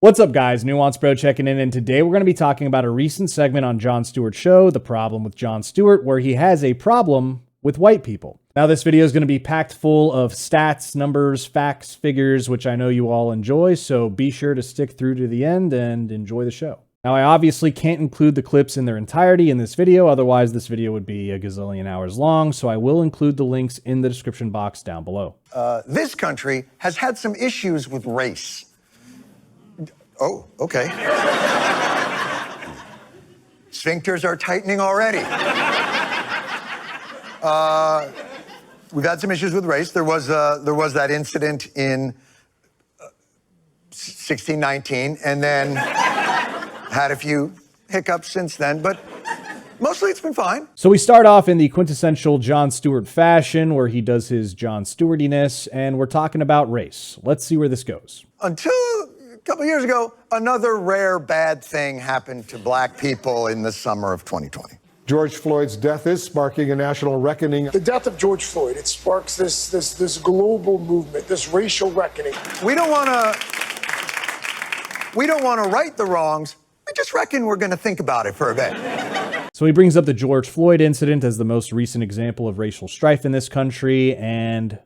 What's up, guys? Nuance Bro checking in, and today we're going to be talking about a recent segment on Jon Stewart's show, The Problem with Jon Stewart, where he has a problem with white people. Now, this video is going to be packed full of stats, numbers, facts, figures, which I know you all enjoy, so be sure to stick through to the end and enjoy the show. Now, I obviously can't include the clips in their entirety in this video, otherwise this video would be a gazillion hours long, so I will include the links in the description box down below. This country has had some issues with race. Oh, okay. Sphincters are tightening already. We've had some issues with race. There was that incident in 1619, and then had a few hiccups since then, but mostly it's been fine. So we start off in the quintessential Jon Stewart fashion, where he does his Jon Stewartiness, and we're talking about race. Let's see where this goes. Until a couple years ago, another rare bad thing happened to black people in the summer of 2020. George Floyd's death is sparking a national reckoning. The death of George Floyd, it sparks this global movement, this racial reckoning. We don't want to right the wrongs. I just reckon we're going to think about it for a bit. So he brings up the George Floyd incident as the most recent example of racial strife in this country, and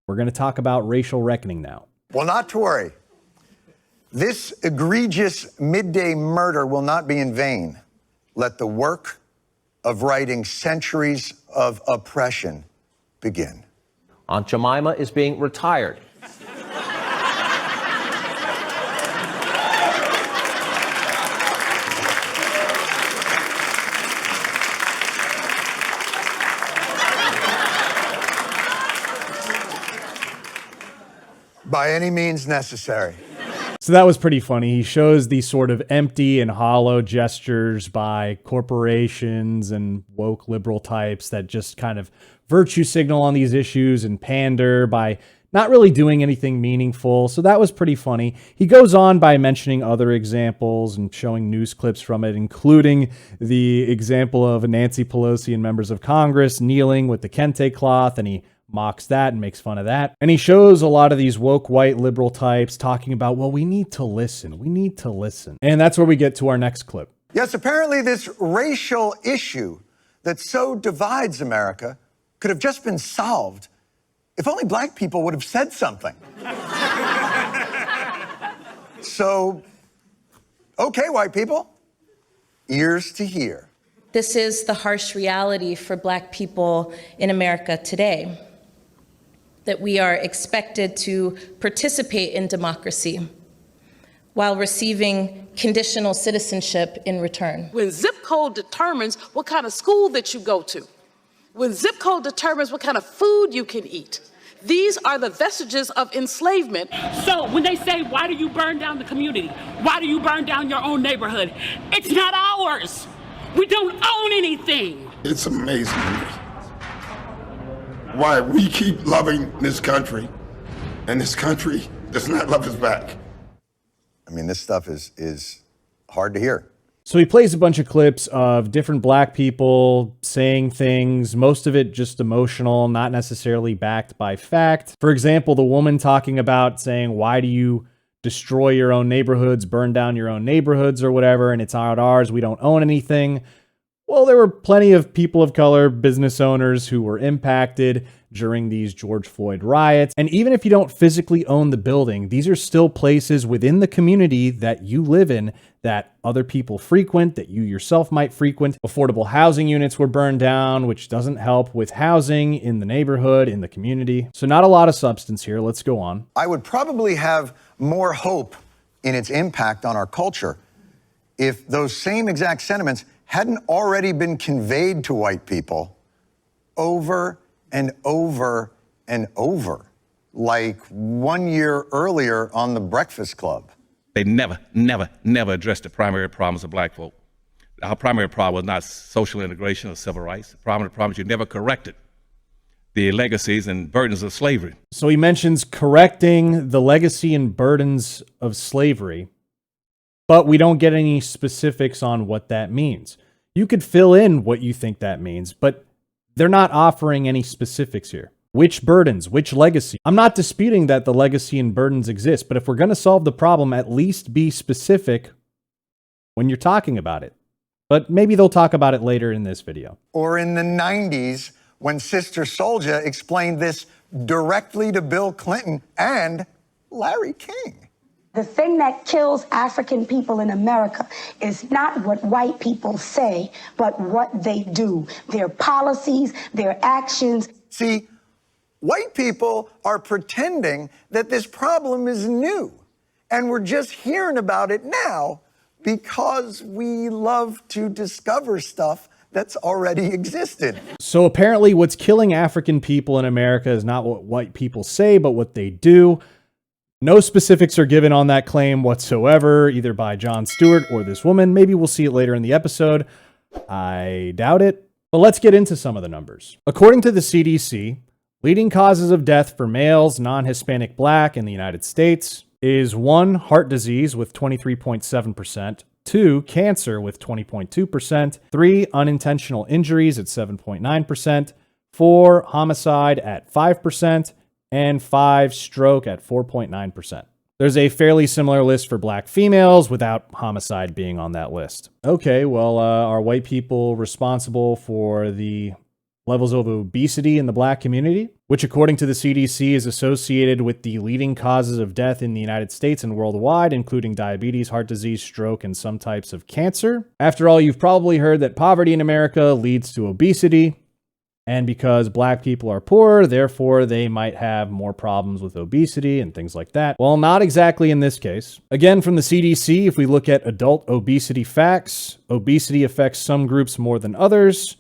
we're going to talk about racial reckoning now. Well, not to worry. This egregious midday murder will not be in vain. Let the work of righting centuries of oppression begin. Aunt Jemima is being retired. By any means necessary. So that was pretty funny. He shows these sort of empty and hollow gestures by corporations and woke liberal types that just kind of virtue signal on these issues and pander by not really doing anything meaningful. So that was pretty funny. He goes on by mentioning other examples and showing news clips from it, including the example of Nancy Pelosi and members of Congress kneeling with the kente cloth, and he mocks that and makes fun of that. And he shows a lot of these woke white liberal types talking about, well, we need to listen. We need to listen. And that's where we get to our next clip. Yes, apparently this racial issue that so divides America could have just been solved if only black people would have said something. So, okay, white people, ears to hear. This is the harsh reality for black people in America today, that we are expected to participate in democracy while receiving conditional citizenship in return. When zip code determines what kind of school that you go to, when zip code determines what kind of food you can eat, these are the vestiges of enslavement. So when they say, why do you burn down the community? Why do you burn down your own neighborhood? It's not ours. We don't own anything. It's amazing to me why we keep loving this country and this country does not love us back. I mean, this stuff is hard to hear. So he plays a bunch of clips of different black people saying things, most of it just emotional, not necessarily backed by fact. For example, the woman talking about saying, why do you destroy your own neighborhoods, burn down your own neighborhoods or whatever, and it's not ours, we don't own anything. Well, there were plenty of people of color, business owners who were impacted during these George Floyd riots. And even if you don't physically own the building, these are still places within the community that you live in that other people frequent, that you yourself might frequent. Affordable housing units were burned down, which doesn't help with housing in the neighborhood, in the community. So not a lot of substance here. Let's go on. I would probably have more hope in its impact on our culture if those same exact sentiments hadn't already been conveyed to white people over and over and over, like 1 year earlier on The Breakfast Club. They never addressed the primary problems of black folk. Our primary problem was not social integration or civil rights. The primary problem is you never corrected the legacies and burdens of slavery. So he mentions correcting the legacy and burdens of slavery, but we don't get any specifics on what that means. You could fill in what you think that means, but they're not offering any specifics here. Which burdens? Which legacy? I'm not disputing that the legacy and burdens exist, but if we're going to solve the problem, at least be specific when you're talking about it. But maybe they'll talk about it later in this video. Or in the 90s, when Sister Souljah explained this directly to Bill Clinton and Larry King. The thing that kills African people in America is not what white people say, but what they do, their policies, their actions. See, white people are pretending that this problem is new, and we're just hearing about it now because we love to discover stuff that's already existed. So apparently what's killing African people in America is not what white people say, but what they do. No specifics are given on that claim whatsoever, either by Jon Stewart or this woman. Maybe we'll see it later in the episode. I doubt it. But let's get into some of the numbers. According to the CDC, leading causes of death for males, non-Hispanic Black in the United States is 1, heart disease with 23.7%, 2, cancer with 20.2%, 3, unintentional injuries at 7.9%, 4, homicide at 5%, and 5, stroke at 4.9%. There's a fairly similar list for Black females without homicide being on that list. Okay, well, are white people responsible for the levels of obesity in the Black community, which according to the CDC is associated with the leading causes of death in the United States and worldwide, including diabetes, heart disease, stroke, and some types of cancer? After all, you've probably heard that poverty in America leads to obesity. And because Black people are poor, therefore they might have more problems with obesity and things like that. Well, not exactly in this case. Again, from the CDC, if we look at adult obesity facts, obesity affects some groups more than others.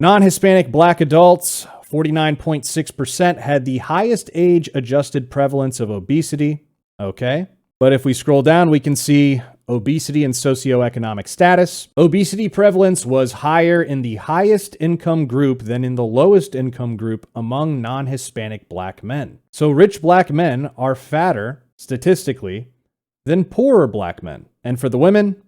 Non-Hispanic Black adults, 49.6%, had the highest age-adjusted prevalence of obesity. Okay. But if we scroll down, we can see obesity and socioeconomic status. Obesity prevalence was higher in the highest income group than in the lowest income group among non-Hispanic Black men. So rich Black men are fatter, statistically, than poorer Black men. And for the women,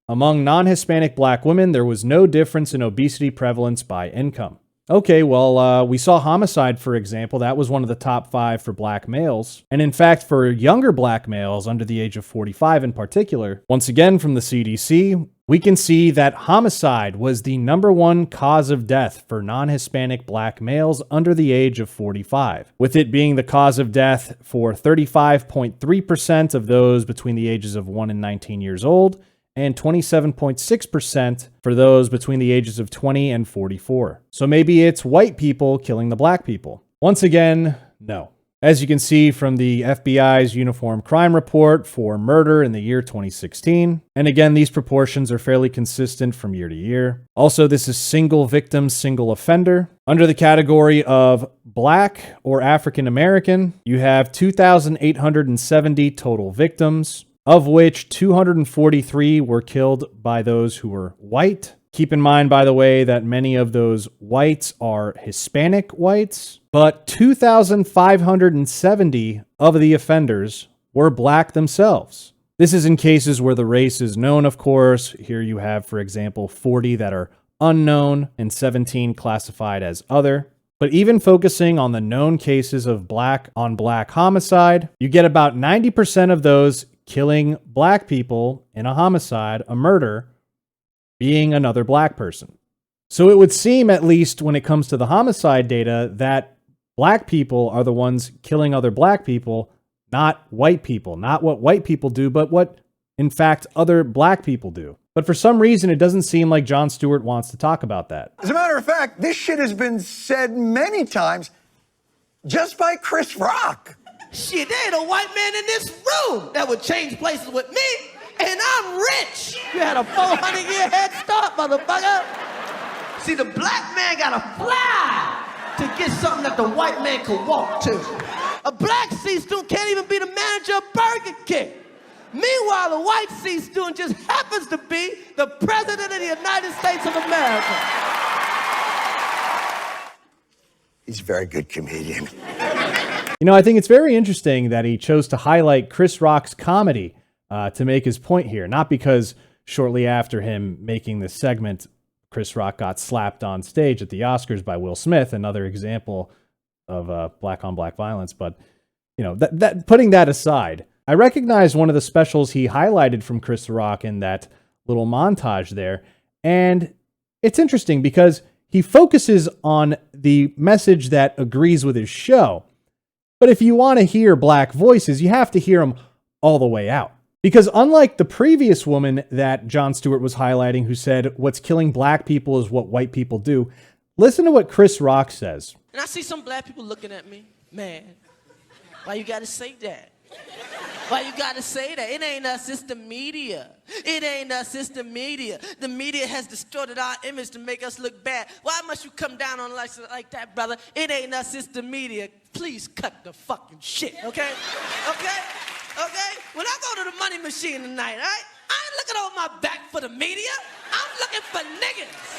among non-Hispanic Black women, there was no difference in obesity prevalence by income. Okay, well, we saw homicide, for example. That was one of the top 5 for Black males. And in fact, for younger Black males under the age of 45 in particular, once again from the CDC, we can see that homicide was the #1 cause of death for non-Hispanic Black males under the age of 45, with it being the cause of death for 35.3% of those between the ages of 1 and 19 years old, and 27.6% for those between the ages of 20 and 44. So maybe it's white people killing the Black people. Once again, no. As you can see from the FBI's Uniform Crime Report for murder in the year 2016. And again, these proportions are fairly consistent from year to year. Also, this is single victim, single offender. Under the category of Black or African American, you have 2,870 total victims, of which 243 were killed by those who were white. Keep in mind, by the way, that many of those whites are Hispanic whites, but 2,570 of the offenders were Black themselves. This is in cases where the race is known, of course. Here you have, for example, 40 that are unknown and 17 classified as other. But even focusing on the known cases of Black on Black homicide, you get about 90% of those killing Black people in a homicide, a murder, being another Black person. So it would seem, at least when it comes to the homicide data, that Black people are the ones killing other Black people, not white people. Not what white people do, but what, in fact, other Black people do. But for some reason, it doesn't seem like Jon Stewart wants to talk about that. As a matter of fact, this shit has been said many times just by Chris Rock. Shit, there ain't a white man in this room that would change places with me, and I'm rich. You had a 400-year head start, motherfucker. See, the Black man gotta fly to get something that the white man could walk to. A Black C student can't even be the manager of Burger King. Meanwhile, the white C student just happens to be the president of the United States of America. He's a very good comedian. You know, I think it's very interesting that he chose to highlight Chris Rock's comedy to make his point here. Not because shortly after him making this segment, Chris Rock got slapped on stage at the Oscars by Will Smith, another example of black on black violence. But, you know, that putting that aside, I recognize one of the specials he highlighted from Chris Rock in that little montage there. And it's interesting because he focuses on the message that agrees with his show. But if you want to hear black voices, you have to hear them all the way out. Because unlike the previous woman that Jon Stewart was highlighting, who said, what's killing black people is what white people do, listen to what Chris Rock says. And I see some black people looking at me, man, why you gotta say that? Why you gotta say that? It ain't us, it's the media. It ain't us, it's the media. The media has distorted our image to make us look bad. Why must you come down on us like that, brother? It ain't us, it's the media. Please cut the fucking shit, okay? Okay? Okay? When I go to the money machine tonight, right? I ain't looking on my back for the media. I'm looking for niggas.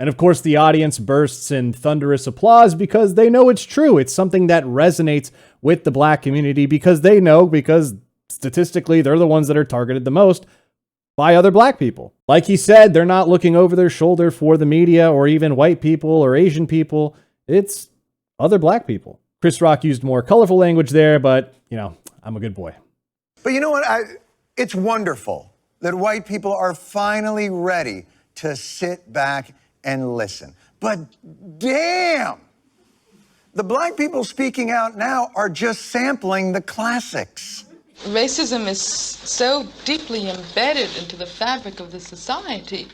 And of course, the audience bursts in thunderous applause because they know it's true. It's something that resonates with the black community because they know, because statistically, they're the ones that are targeted the most by other black people. Like he said, they're not looking over their shoulder for the media or even white people or Asian people. It's other black people. Chris Rock used more colorful language there, but, you know, I'm a good boy. But you know what? It's wonderful that white people are finally ready to sit back and listen. But damn, the black people speaking out now are just sampling the classics. Racism is so deeply embedded into the fabric of the society.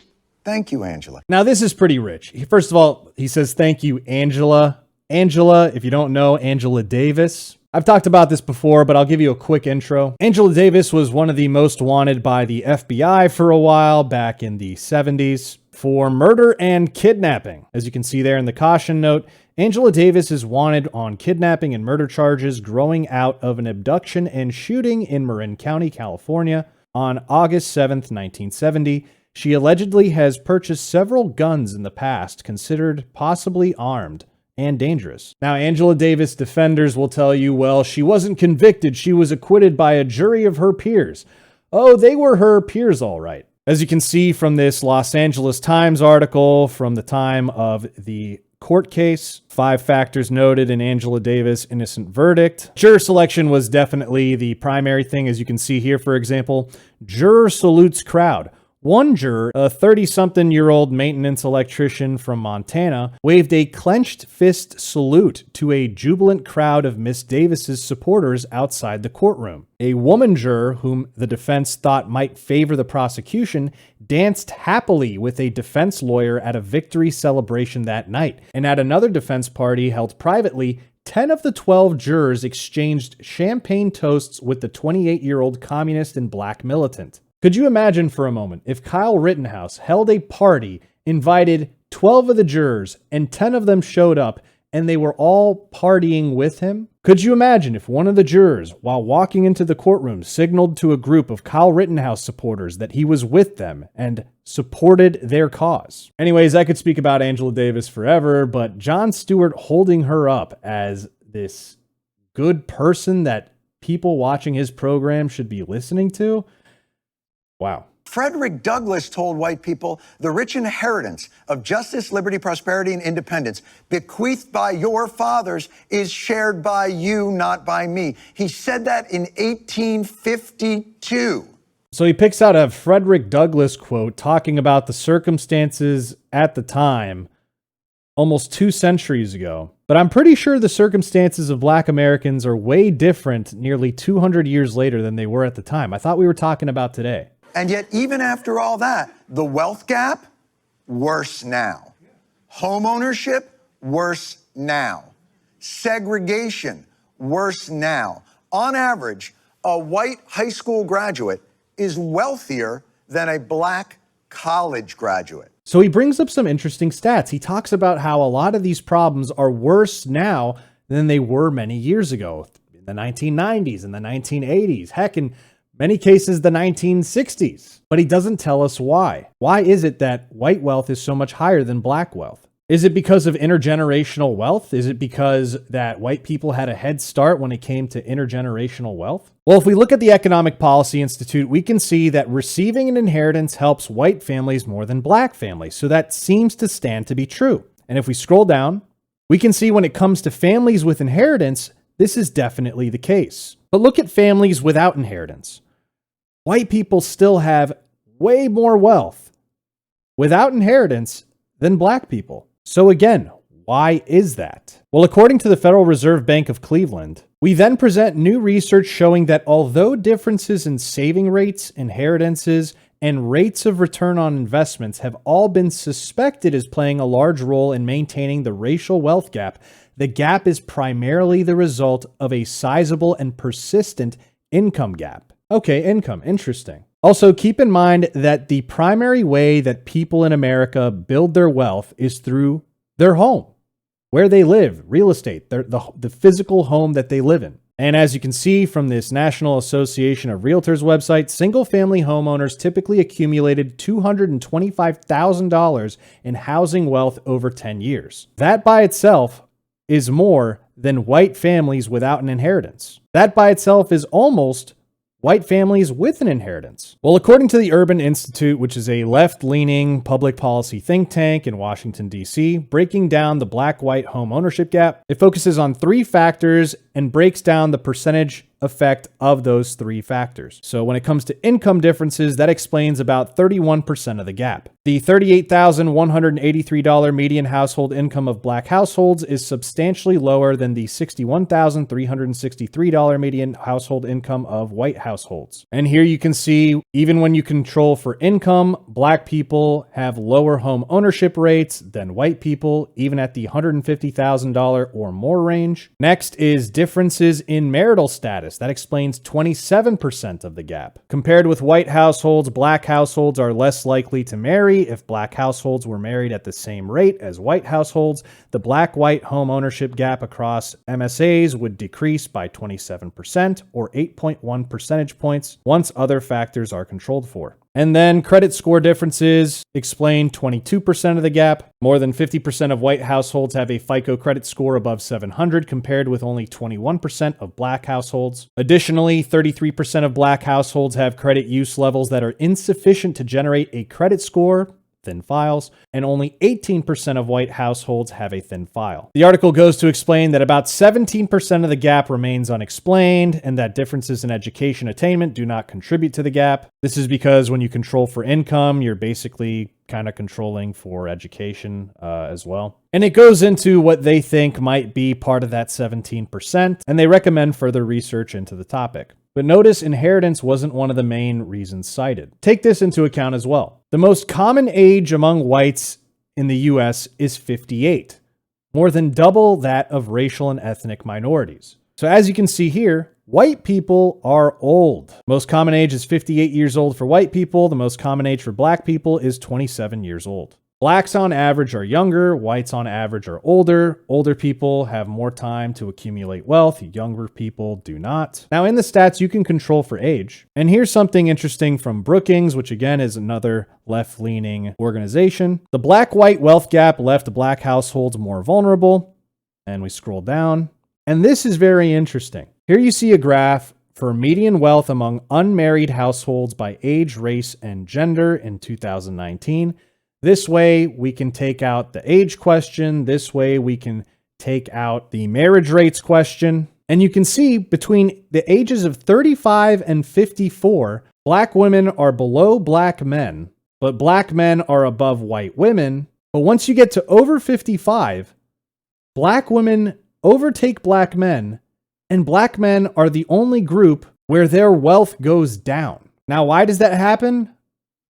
Thank you, Angela. Now, this is pretty rich. First of all, he says, thank you, Angela. Angela, if you don't know, Angela Davis. I've talked about this before, but I'll give you a quick intro. Angela Davis was one of the most wanted by the FBI for a while back in the 70s for murder and kidnapping. As you can see there in the caution note, Angela Davis is wanted on kidnapping and murder charges growing out of an abduction and shooting in Marin County, California on August 7th, 1970. She allegedly has purchased several guns in the past, considered possibly armed and dangerous. Now, Angela Davis defenders will tell you, well, she wasn't convicted. She was acquitted by a jury of her peers. Oh, they were her peers, all right. As you can see from this Los Angeles Times article from the time of the court case, 5 factors noted in Angela Davis' innocent verdict. Juror selection was definitely the primary thing, as you can see here, for example. Juror salutes crowd. One juror, a 30-something-year-old maintenance electrician from Montana, waved a clenched fist salute to a jubilant crowd of Miss Davis's supporters outside the courtroom. A woman juror, whom the defense thought might favor the prosecution, danced happily with a defense lawyer at a victory celebration that night. And at another defense party held privately, 10 of the 12 jurors exchanged champagne toasts with the 28-year-old communist and black militant. Could you imagine for a moment if Kyle Rittenhouse held a party, invited 12 of the jurors, and 10 of them showed up, and they were all partying with him? Could you imagine if one of the jurors, while walking into the courtroom, signaled to a group of Kyle Rittenhouse supporters that he was with them and supported their cause? Anyways, I could speak about Angela Davis forever, but Jon Stewart holding her up as this good person that people watching his program should be listening to? Wow. Frederick Douglass told white people, the rich inheritance of justice, liberty, prosperity, and independence bequeathed by your fathers is shared by you, not by me. He said that in 1852. So he picks out a Frederick Douglass quote talking about the circumstances at the time almost 2 centuries ago. But I'm pretty sure the circumstances of black Americans are way different nearly 200 years later than they were at the time. I thought we were talking about today. And yet, even after all that, the wealth gap, worse now. Home ownership, worse now. Segregation, worse now. On average, a white high school graduate is wealthier than a black college graduate. So he brings up some interesting stats. He talks about how a lot of these problems are worse now than they were many years ago, in the 1990s, in the 1980s, heck, in many cases, the 1960s. But he doesn't tell us why. Why is it that white wealth is so much higher than black wealth? Is it because of intergenerational wealth? Is it because that white people had a head start when it came to intergenerational wealth? Well, if we look at the Economic Policy Institute, we can see that receiving an inheritance helps white families more than black families. So that seems to stand to be true. And if we scroll down, we can see when it comes to families with inheritance, this is definitely the case. But look at families without inheritance. White people still have way more wealth without inheritance than black people. So again, why is that? Well, according to the Federal Reserve Bank of Cleveland, we then present new research showing that although differences in saving rates, inheritances, and rates of return on investments have all been suspected as playing a large role in maintaining the racial wealth gap, the gap is primarily the result of a sizable and persistent income gap. Okay, income, interesting. Also, keep in mind that the primary way that people in America build their wealth is through their home, where they live, real estate, the physical home that they live in. And as you can see from this National Association of Realtors website, single-family homeowners typically accumulated $225,000 in housing wealth over 10 years. That by itself is more than white families without an inheritance. That by itself is almost white families with an inheritance. Well, according to the Urban Institute, which is a left-leaning public policy think tank in Washington, D.C., breaking down the black-white home ownership gap, it focuses on 3 factors and breaks down the percentage effect of those 3 factors. So when it comes to income differences, that explains about 31% of the gap. The $38,183 median household income of black households is substantially lower than the $61,363 median household income of white households. And here you can see, even when you control for income, black people have lower home ownership rates than white people, even at the $150,000 or more range. Next is differences in marital status. That explains 27% of the gap. Compared with white households, black households are less likely to marry. If black households were married at the same rate as white households, the black-white home ownership gap across MSAs would decrease by 27% or 8.1 percentage points once other factors are controlled for. And then credit score differences explain 22% of the gap. More than 50% of white households have a FICO credit score above 700, compared with only 21% of black households. Additionally, 33% of black households have credit use levels that are insufficient to generate a credit score, thin files, and only 18% of white households have a thin file. The article goes to explain that about 17% of the gap remains unexplained, and that differences in education attainment do not contribute to the gap. This is because when you control for income, you're basically kind of controlling for education as well. And it goes into what they think might be part of that 17%, and they recommend further research into the topic. But notice inheritance wasn't one of the main reasons cited. Take this into account as well. The most common age among whites in the US is 58, more than double that of racial and ethnic minorities. So as you can see here, white people are old. Most common age is 58 years old for white people. The most common age for black people is 27 years old. Blacks on average are younger, whites on average are older. Older people have more time to accumulate wealth, younger people do not. Now in the stats, you can control for age. And here's something interesting from Brookings, which again is another left-leaning organization. The black-white wealth gap left black households more vulnerable. And we scroll down. And this is very interesting. Here you see a graph for median wealth among unmarried households by age, race, and gender in 2019. This way, we can take out the age question. This way, we can take out the marriage rates question. And you can see between the ages of 35 and 54, black women are below black men, but black men are above white women. But once you get to over 55, black women overtake black men, and black men are the only group where their wealth goes down. Now, why does that happen?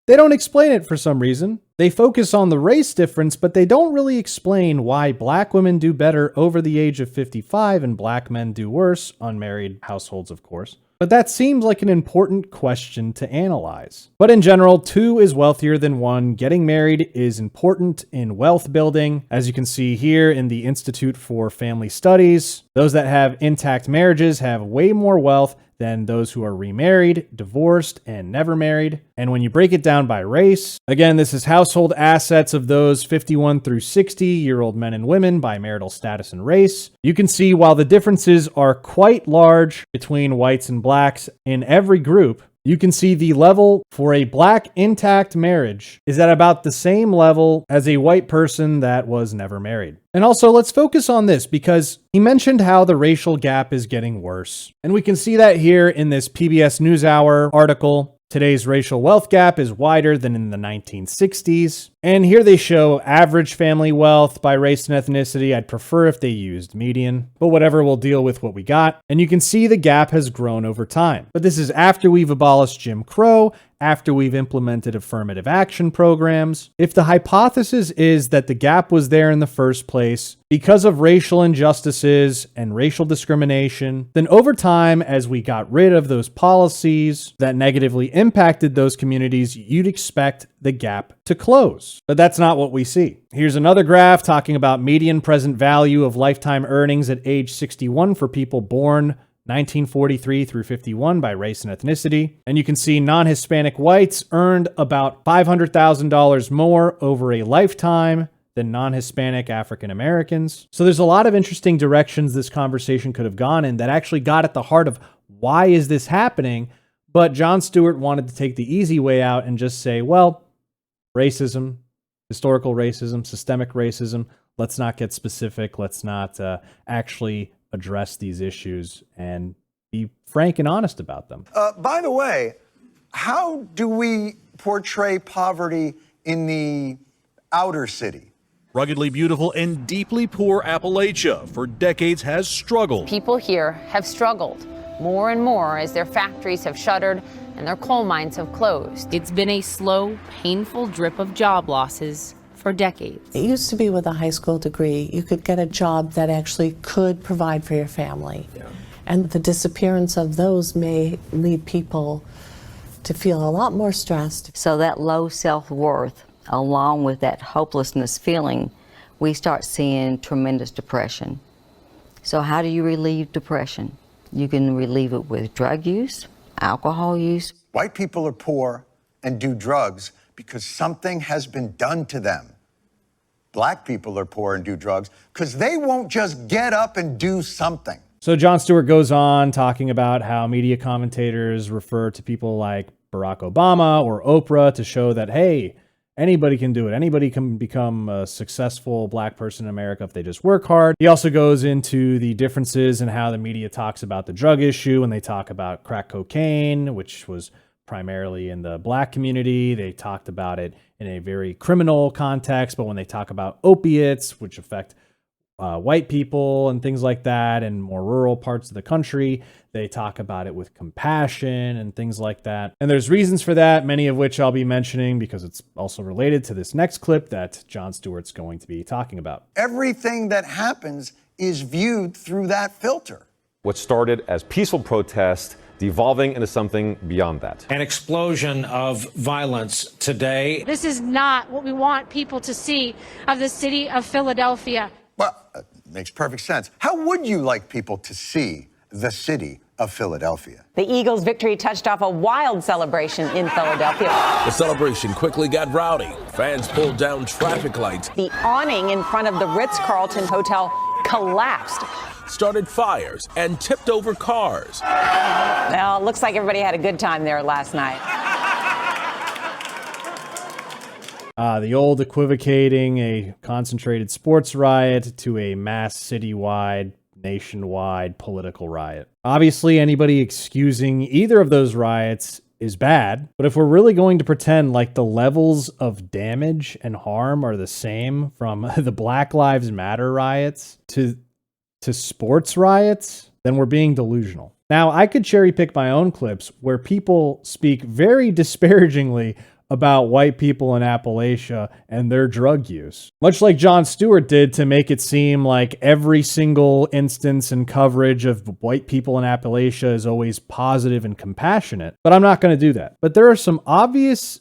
They don't explain it for some reason. They focus on the race difference, but they don't really explain why black women do better over the age of 55 and black men do worse, unmarried households, of course. But that seems like an important question to analyze. But in general, 2 is wealthier than 1. Getting married is important in wealth building. As you can see here in the Institute for Family Studies, those that have intact marriages have way more wealth than those who are remarried, divorced, and never married. And when you break it down by race, again, this is household assets of those 51 through 60-year-old men and women by marital status and race. You can see while the differences are quite large between whites and blacks in every group, you can see the level for a black intact marriage is at about the same level as a white person that was never married. And also, let's focus on this because he mentioned how the racial gap is getting worse. And we can see that here in this PBS NewsHour article. Today's racial wealth gap is wider than in the 1960s. And here they show average family wealth by race and ethnicity. I'd prefer if they used median, but whatever, we'll deal with what we got. And you can see the gap has grown over time. But this is after we've abolished Jim Crow, after we've implemented affirmative action programs. If the hypothesis is that the gap was there in the first place because of racial injustices and racial discrimination, then over time, as we got rid of those policies that negatively impacted those communities, you'd expect the gap to close. But that's not what we see. Here's another graph talking about median present value of lifetime earnings at age 61 for people born 1943 through 51 by race and ethnicity. And you can see non-Hispanic whites earned about $500,000 more over a lifetime than non-Hispanic African Americans. So there's a lot of interesting directions this conversation could have gone in that actually got at the heart of why is this happening? But Jon Stewart wanted to take the easy way out and just say, well, racism, historical racism, systemic racism, let's not get specific. Let's not actually address these issues and be frank and honest about them. By the way, how do we portray poverty in the outer city? Ruggedly beautiful and deeply poor Appalachia for decades has struggled. People here have struggled more and more as their factories have shuttered and their coal mines have closed. It's been a slow, painful drip of job losses for decades. It used to be with a high school degree, you could get a job that actually could provide for your family. Yeah. And the disappearance of those may lead people to feel a lot more stressed. So that low self-worth, along with that hopelessness feeling, we start seeing tremendous depression. So how do you relieve depression? You can relieve it with drug use, alcohol use. White people are poor and do drugs because something has been done to them. Black people are poor and do drugs because they won't just get up and do something. So Jon Stewart goes on talking about how media commentators refer to people like Barack Obama or Oprah to show that, hey, anybody can do it. Anybody can become a successful black person in America if they just work hard. He also goes into the differences in how the media talks about the drug issue when they talk about crack cocaine, which was primarily in the black community. They talked about it in a very criminal context, but when they talk about opiates, which affect white people and things like that, and more rural parts of the country, they talk about it with compassion and things like that. And there's reasons for that, many of which I'll be mentioning because it's also related to this next clip that Jon Stewart's going to be talking about. Everything that happens is viewed through that filter. What started as peaceful protest devolving into something beyond that. An explosion of violence today. This is not what we want people to see of the city of Philadelphia. Well, it makes perfect sense. How would you like people to see the city of Philadelphia? The Eagles' victory touched off a wild celebration in Philadelphia. The celebration quickly got rowdy. Fans pulled down traffic lights. The awning in front of the Ritz-Carlton Hotel collapsed. Started fires and tipped over cars. Well, it looks like everybody had a good time there last night. The old equivocating a concentrated sports riot to a mass citywide, nationwide political riot. Obviously, anybody excusing either of those riots is bad, but if we're really going to pretend like the levels of damage and harm are the same from the Black Lives Matter riots to sports riots, then we're being delusional. Now, I could cherry pick my own clips where people speak very disparagingly about white people in Appalachia and their drug use, much like Jon Stewart did to make it seem like every single instance and coverage of white people in Appalachia is always positive and compassionate. But I'm not going to do that. But there are some obvious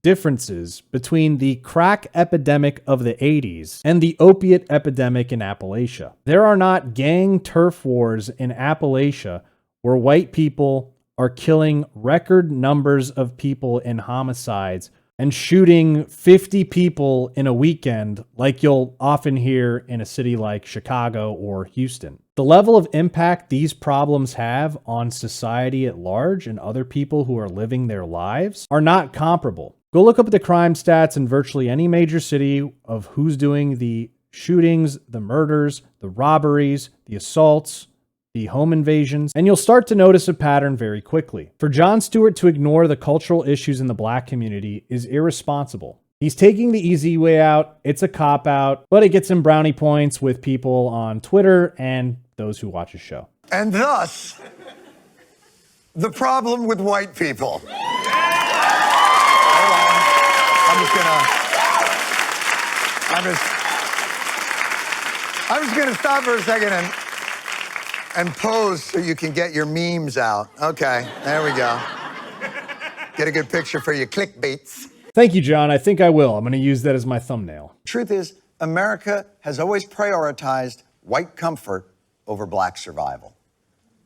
differences between the crack epidemic of the 80s and the opiate epidemic in Appalachia. There are not gang turf wars in Appalachia where white people are killing record numbers of people in homicides and shooting 50 people in a weekend, like you'll often hear in a city like Chicago or Houston. The level of impact these problems have on society at large and other people who are living their lives are not comparable. Go look up the crime stats in virtually any major city of who's doing the shootings, the murders, the robberies, the assaults, the home invasions, and you'll start to notice a pattern very quickly. For Jon Stewart to ignore the cultural issues in the black community is irresponsible. He's taking the easy way out. It's a cop-out, but it gets him brownie points with people on Twitter and those who watch his show. And thus, the problem with white people. Hold on. I'm just gonna stop for a second and pose so you can get your memes out. Okay, there we go. Get a good picture for your clickbaits. Thank you, John. I think I will. I'm going to use that as my thumbnail. Truth is, America has always prioritized white comfort over black survival.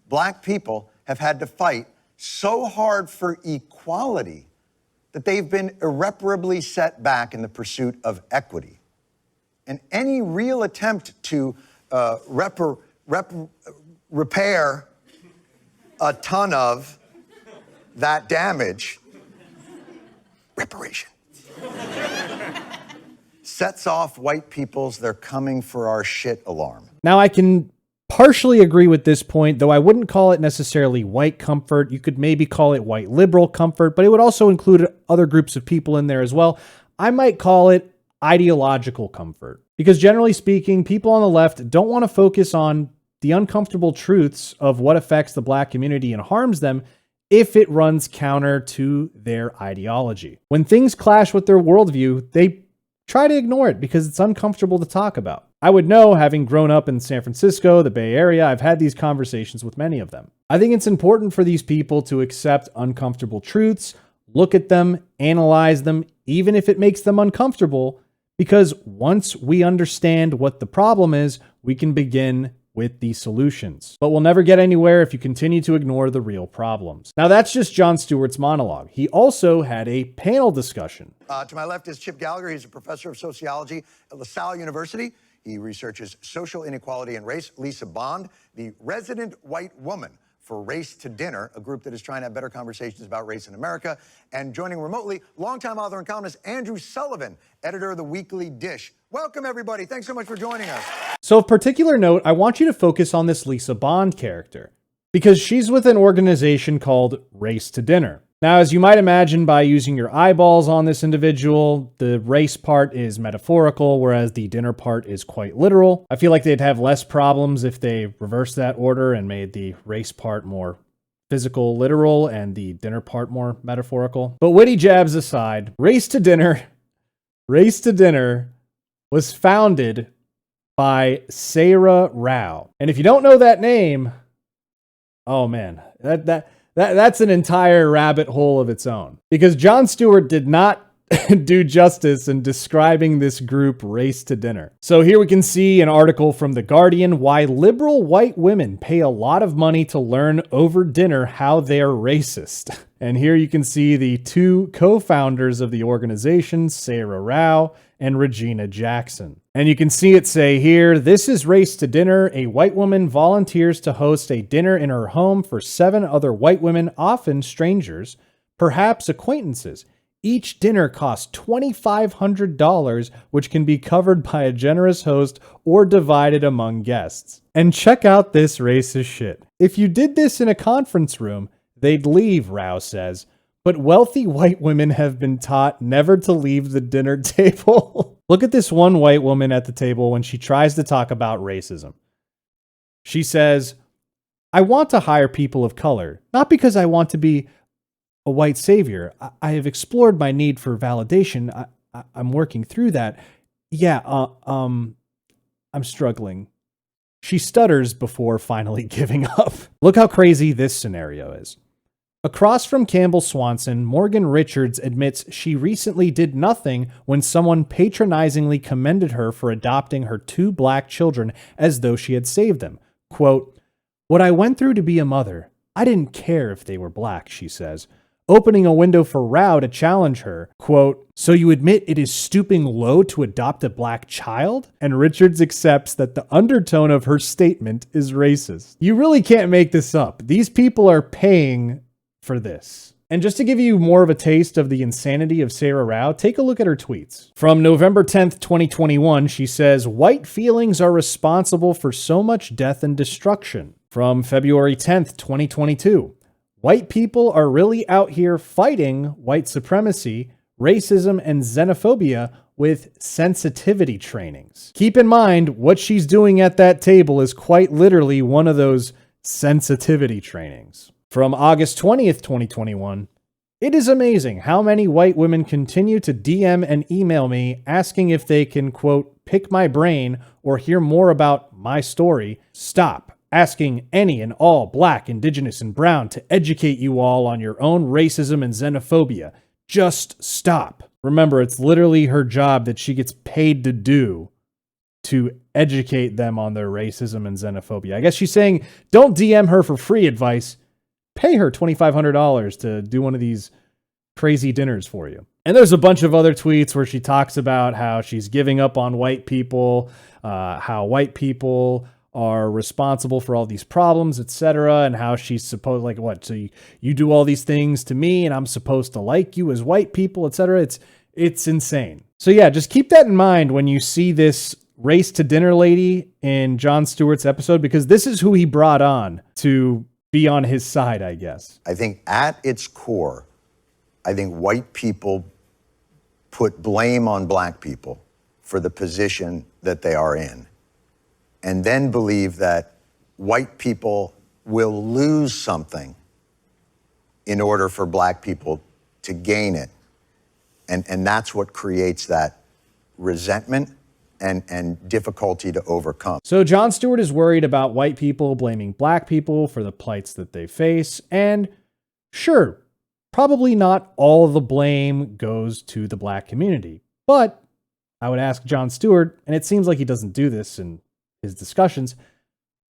Black people have had to fight so hard for equality that they've been irreparably set back in the pursuit of equity. And any real attempt to repair a ton of that damage, reparation, sets off white people's "they're coming for our shit" alarm. Now, I can partially agree with this point, though I wouldn't call it necessarily white comfort. You could maybe call it white liberal comfort, but it would also include other groups of people in there as well. I might call it ideological comfort, because generally speaking, people on the left don't want to focus on the uncomfortable truths of what affects the black community and harms them if it runs counter to their ideology. When things clash with their worldview, they try to ignore it because it's uncomfortable to talk about. I would know, having grown up in San Francisco, the Bay Area, I've had these conversations with many of them. I think it's important for these people to accept uncomfortable truths, look at them, analyze them, even if it makes them uncomfortable, because once we understand what the problem is, we can begin with the solutions. But we'll never get anywhere if you continue to ignore the real problems. Now, that's just Jon Stewart's monologue. He also had a panel discussion. To my left is Chip Gallagher. He's a professor of sociology at LaSalle University. He researches social inequality and race. Lisa Bond, the resident white woman for Race to Dinner, a group that is trying to have better conversations about race in America. And joining remotely, longtime author and columnist Andrew Sullivan, editor of The Weekly Dish. Welcome, everybody. Thanks so much for joining us. So of particular note, I want you to focus on this Lisa Bond character, because she's with an organization called Race to Dinner. Now, as you might imagine by using your eyeballs on this individual, the race part is metaphorical, whereas the dinner part is quite literal. I feel like they'd have less problems if they reversed that order and made the race part more physical, literal, and the dinner part more metaphorical. But witty jabs aside, Race to Dinner was founded by Sarah Rao. And if you don't know that name, oh man, that's an entire rabbit hole of its own. Because Jon Stewart did not do justice in describing this group Race to Dinner. So here we can see an article from The Guardian, why liberal white women pay a lot of money to learn over dinner how they're racist. And here you can see the two co-founders of the organization, Sarah Rao and Regina Jackson. And you can see it say here, this is Race to Dinner. A white woman volunteers to host a dinner in her home for 7 other white women, often strangers, perhaps acquaintances. Each dinner costs $2,500, which can be covered by a generous host or divided among guests. And check out this racist shit. If you did this in a conference room, they'd leave, Rao says. But wealthy white women have been taught never to leave the dinner table. Look at this one white woman at the table when she tries to talk about racism. She says, I want to hire people of color, not because I want to be a white savior. I have explored my need for validation. I'm working through that. Yeah, I'm struggling. She stutters before finally giving up. Look how crazy this scenario is. Across from Campbell Swanson, Morgan Richards admits she recently did nothing when someone patronizingly commended her for adopting her 2 black children as though she had saved them. Quote, what I went through to be a mother, I didn't care if they were black, she says, opening a window for Rao to challenge her. Quote, so you admit it is stooping low to adopt a black child? And Richards accepts that the undertone of her statement is racist. You really can't make this up. These people are paying for this. And just to give you more of a taste of the insanity of Sarah Rao, take a look at her tweets. From November 10th, 2021, she says, white feelings are responsible for so much death and destruction. From February 10th, 2022, white people are really out here fighting white supremacy, racism, and xenophobia with sensitivity trainings. Keep in mind, what she's doing at that table is quite literally one of those sensitivity trainings. From August 20th, 2021, it is amazing how many white women continue to DM and email me asking if they can, quote, pick my brain or hear more about my story. Stop asking any and all black, indigenous, and brown to educate you all on your own racism and xenophobia. Just stop. Remember, it's literally her job that she gets paid to do to educate them on their racism and xenophobia. I guess she's saying, don't DM her for free advice. Pay her $2,500 to do one of these crazy dinners for you. And there's a bunch of other tweets where she talks about how she's giving up on white people, how white people are responsible for all these problems, etc., and how she's supposed, like, what? So you do all these things to me, and I'm supposed to like you as white people, etc. It's insane. So yeah, just keep that in mind when you see this race to dinner lady in Jon Stewart's episode, because this is who he brought on to be on his side, I guess. I think at its core, I think white people put blame on black people for the position that they are in, and then believe that white people will lose something in order for black people to gain it. And that's what creates that resentment and difficulty to overcome. So Jon Stewart is worried about white people blaming black people for the plights that they face. And sure, probably not all of the blame goes to the black community. But I would ask Jon Stewart, and it seems like he doesn't do this in his discussions,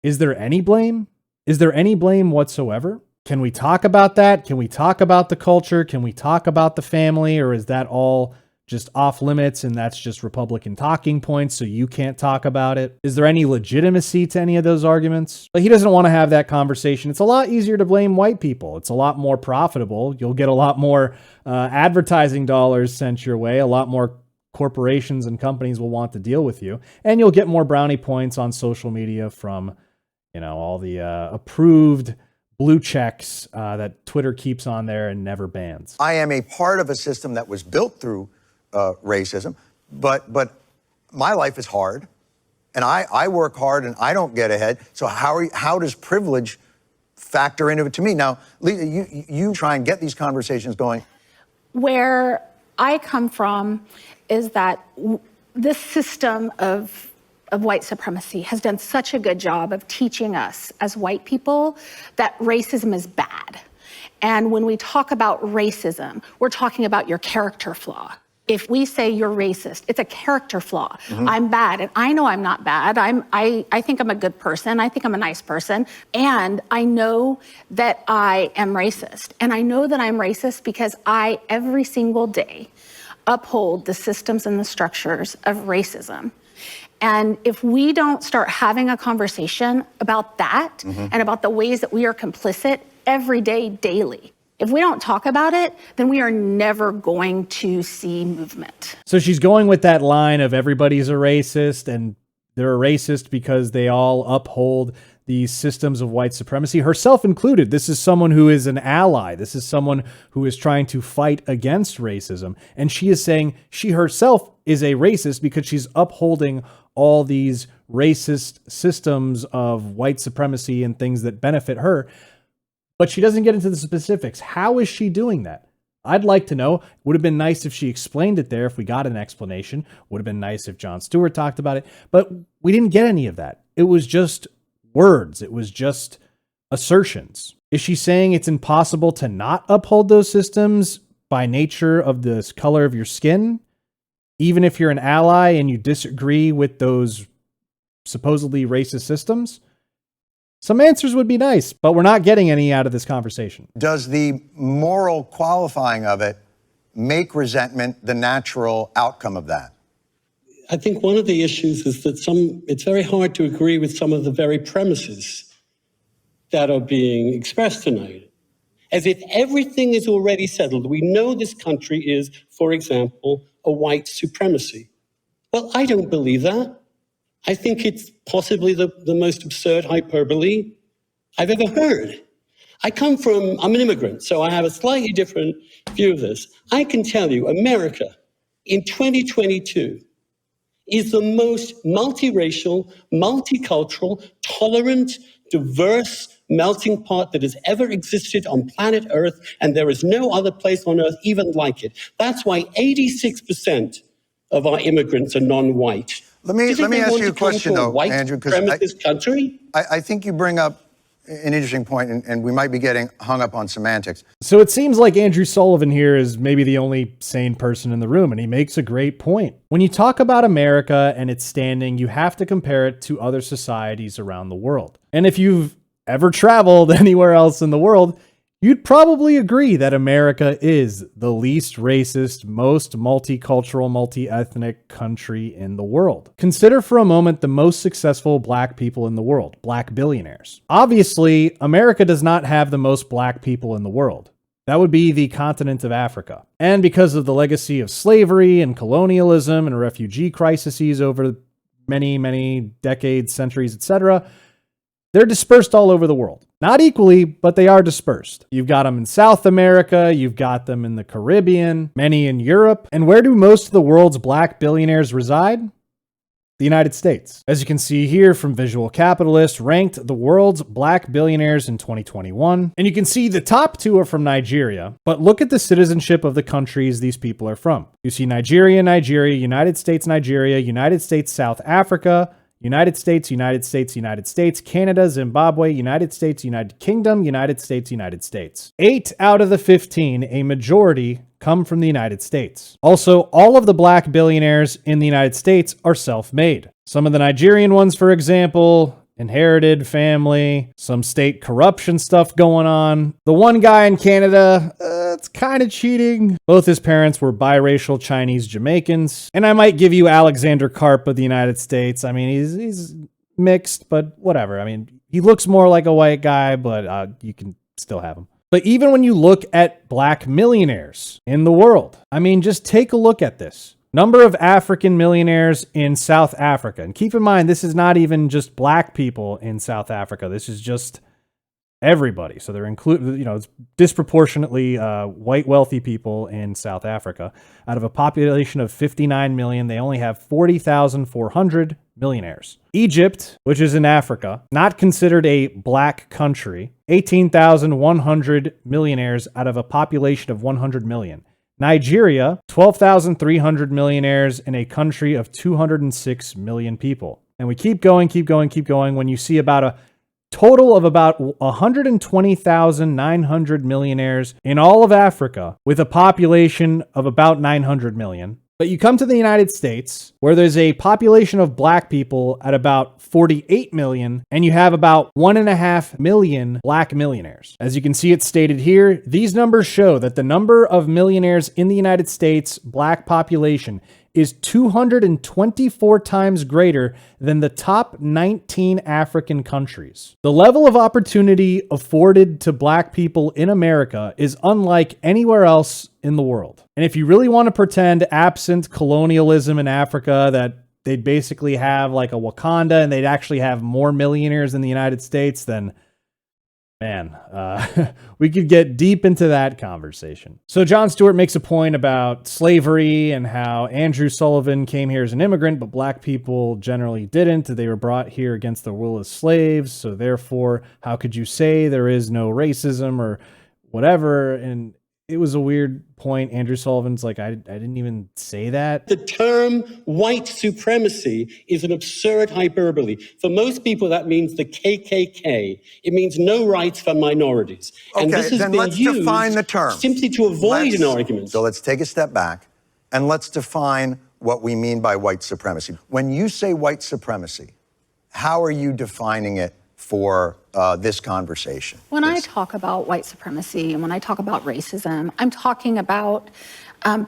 is there any blame? Is there any blame whatsoever? Can we talk about that? Can we talk about the culture? Can we talk about the family? Or is that all just off limits and that's just Republican talking points, so you can't talk about it? Is there any legitimacy to any of those arguments? But he doesn't want to have that conversation. It's a lot easier to blame white people. It's a lot more profitable. You'll get a lot more advertising dollars sent your way. A lot more corporations and companies will want to deal with you. And you'll get more brownie points on social media from, all the approved blue checks that Twitter keeps on there and never bans. I am a part of a system that was built through racism, but my life is hard, and I work hard, and I don't get ahead. So how does privilege factor into it to me? Now, Lisa, you try and get these conversations going. Where I come from is that this system of white supremacy has done such a good job of teaching us as white people that racism is bad. And when we talk about racism, we're talking about your character flaw. If we say you're racist, it's a character flaw. Mm-hmm. I'm bad, and I know I'm not bad. I think I'm a good person. I think I'm a nice person. And I know that I am racist. And I know that I'm racist because I, every single day, uphold the systems and the structures of racism. And if we don't start having a conversation about that, mm-hmm. and about the ways that we are complicit every day, daily, if we don't talk about it, then we are never going to see movement. So she's going with that line of everybody's a racist, and they're a racist because they all uphold these systems of white supremacy, herself included. This is someone who is an ally. This is someone who is trying to fight against racism. And she is saying she herself is a racist because she's upholding all these racist systems of white supremacy and things that benefit her. But she doesn't get into the specifics. How is she doing that? I'd like to know. Would have been nice if she explained it there, if we got an explanation. Would have been nice if Jon Stewart talked about it. But we didn't get any of that. It was just words. It was just assertions. Is she saying it's impossible to not uphold those systems by nature of the color of your skin? Even if you're an ally and you disagree with those supposedly racist systems? Some answers would be nice, but we're not getting any out of this conversation. Does the moral qualifying of it make resentment the natural outcome of that? I think one of the issues is that it's very hard to agree with some of the very premises that are being expressed tonight. As if everything is already settled. We know this country is, for example, a white supremacy. Well, I don't believe that. I think it's possibly the most absurd hyperbole I've ever heard. I'm an immigrant, so I have a slightly different view of this. I can tell you, America in 2022 is the most multiracial, multicultural, tolerant, diverse melting pot that has ever existed on planet Earth, and there is no other place on Earth even like it. That's why 86% of our immigrants are non-white. Let me ask you a question, though, Andrew, because I think you bring up an interesting point, and we might be getting hung up on semantics. So it seems like Andrew Sullivan here is maybe the only sane person in the room, and he makes a great point. When you talk about America and its standing, you have to compare it to other societies around the world. And if you've ever traveled anywhere else in the world, you'd probably agree that America is the least racist, most multicultural, multi-ethnic country in the world. Consider for a moment the most successful black people in the world, black billionaires. Obviously, America does not have the most black people in the world. That would be the continent of Africa. And because of the legacy of slavery and colonialism and refugee crises over many, many decades, centuries, etc., they're dispersed all over the world. Not equally, but they are dispersed. You've got them in South America, you've got them in the Caribbean, many in Europe. And where do most of the world's black billionaires reside? The United States. As you can see here from Visual Capitalist, ranked the world's black billionaires in 2021. And you can see the top two are from Nigeria, but look at the citizenship of the countries these people are from. You see Nigeria, United States, United States, South Africa, United States, Canada, Zimbabwe, United States, United Kingdom, United States. 8 out of the 15, a majority, come from the United States. Also, all of the black billionaires in the United States are self-made. Some of the Nigerian ones, for example, inherited family, some state corruption stuff going on. The one guy in Canada, it's kind of cheating. Both his parents were biracial Chinese Jamaicans. And I might give you Alexander Karp of the United States. I mean, he's mixed, but whatever. I mean, he looks more like a white guy, but you can still have him. But even when you look at black millionaires in the world, I mean, just take a look at this. Number of African millionaires in South Africa. And keep in mind, this is not even just black people in South Africa. This is just everybody. So they're included, it's disproportionately white wealthy people in South Africa. Out of a population of 59 million, they only have 40,400 millionaires. Egypt, which is in Africa, not considered a black country, 18,100 millionaires out of a population of 100 million. Nigeria, 12,300 millionaires in a country of 206 million people. And we keep going when you see about a total of about 120,900 millionaires in all of Africa with a population of about 900 million. But you come to the United States, where there's a population of black people at about 48 million, and you have about 1.5 million black millionaires. As you can see it stated here, these numbers show that the number of millionaires in the United States black population is 224 times greater than the top 19 African countries. The level of opportunity afforded to black people in America is unlike anywhere else in the world. And if you really want to pretend absent colonialism in Africa, that they'd basically have like a Wakanda and they'd actually have more millionaires in the United States, then man, we could get deep into that conversation. So Jon Stewart makes a point about slavery and how Andrew Sullivan came here as an immigrant, but black people generally didn't. They were brought here against the will as slaves. So therefore, how could you say there is no racism or whatever? And it was a weird point. Andrew Sullivan's like, I didn't even say that. The term white supremacy is an absurd hyperbole. For most people, that means the KKK. It means no rights for minorities. And this has then been let's used define the term. Simply to avoid an argument. So let's take a step back and let's define what we mean by white supremacy. When you say white supremacy, how are you defining it for this conversation. When I talk about white supremacy and when I talk about racism, I'm talking about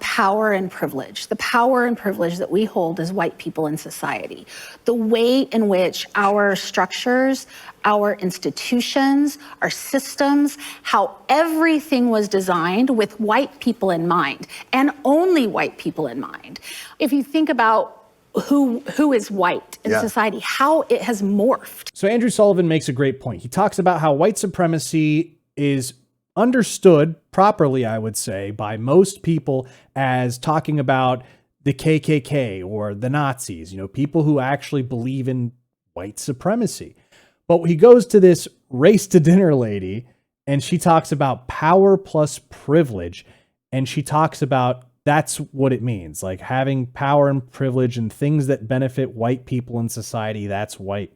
power and privilege, the power and privilege that we hold as white people in society, the way in which our structures, our institutions, our systems, how everything was designed with white people in mind and only white people in mind. If you think about who is white in society, how it has morphed. So Andrew Sullivan makes a great point. He talks about how white supremacy is understood properly, I would say, by most people as talking about the KKK or the Nazis, you know, people who actually believe in white supremacy. But he goes to this race to dinner lady and she talks about power plus privilege. And she talks about that's what it means, like having power and privilege and things that benefit white people in society. That's white